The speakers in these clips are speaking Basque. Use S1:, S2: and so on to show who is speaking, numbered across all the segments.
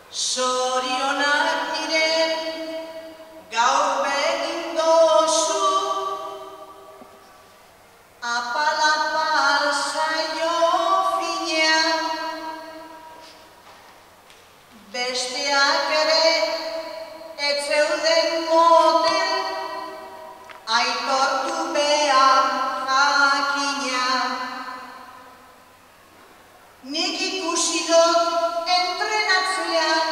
S1: Zorionak nire gaur begin dozu, apal-apal zaio finean, besteak ere ez zeuden moten, aitortu behar jakina. Nik ikusi dut entrenatzean,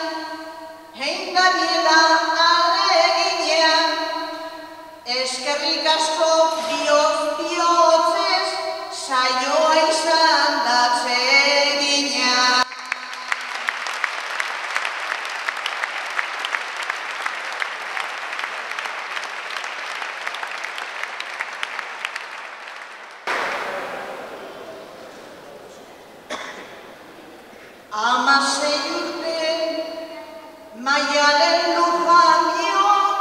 S1: hein Daniela aleginean, eskerrik asko bihotz-bihotzez, saioa izan datzegina. Hamasei urte, Maialen Lujaniok,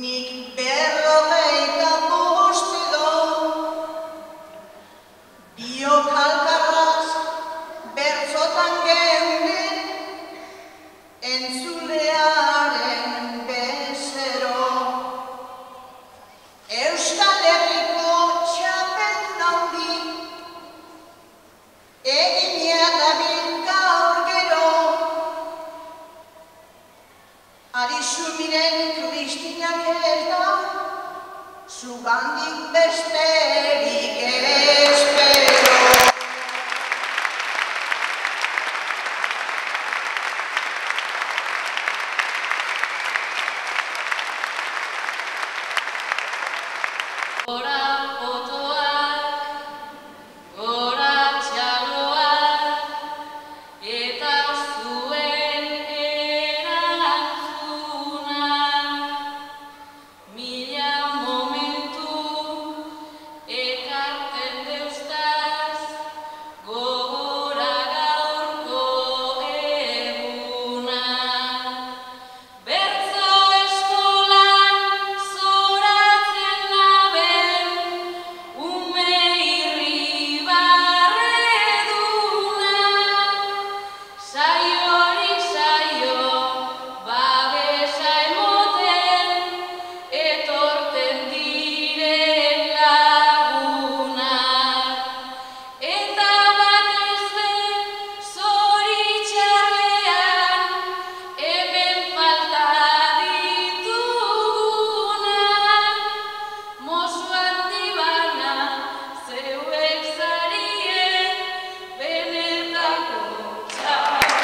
S1: nik 45 edo, biok alkarraz bertzotan geunden, entzulearen bezero. Euskal Herriko txapeldun handi, egina dabil gaur gero, Arizumiren Kristinak ez da, zugandik besterik espero.
S2: Gora potoak, gora txaloak, eta zuen erantzuna. Mila momentu ekarten deustaz, gogora gaurko eguna. Bertzo eskolan zoratzen naben, ume irribarreduna. Saiorik saio, babesa emoten, etorten diren lagunak. Eta batez be, zoritxarrean, hemen falta ditugunak. Mozu handi bana, zeuek zarien, benetako txapel.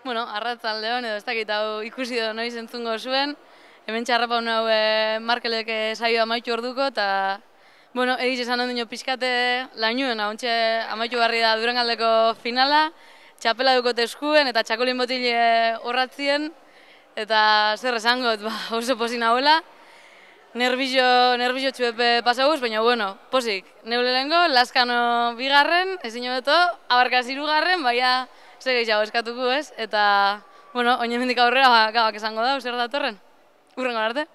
S2: Bueno, arratsaldeon edo ez dakit hau ikusi edo noiz entzungo zuen. Hemen txarrapa hau Markelek saioa amaitu orduko, eta bueno, egiz esan ondino pixkate lainuen, ahontxe amaitu barri da Durangaldeko finala, txapela dukot eskuen eta txakolin botile horratzien, eta zer esangot, oso pozik nahuela. Nerbizio txuepe pasaguz, baina bueno, posik. Neule lehenko, Laskano bigarren, ezin hobeto, Abarkaz hirugarren, baina zer gehiago eskatuko ez, eta bueno, oin hemendik aurrera gabak esango da, zer datorren. Hurrengo arte.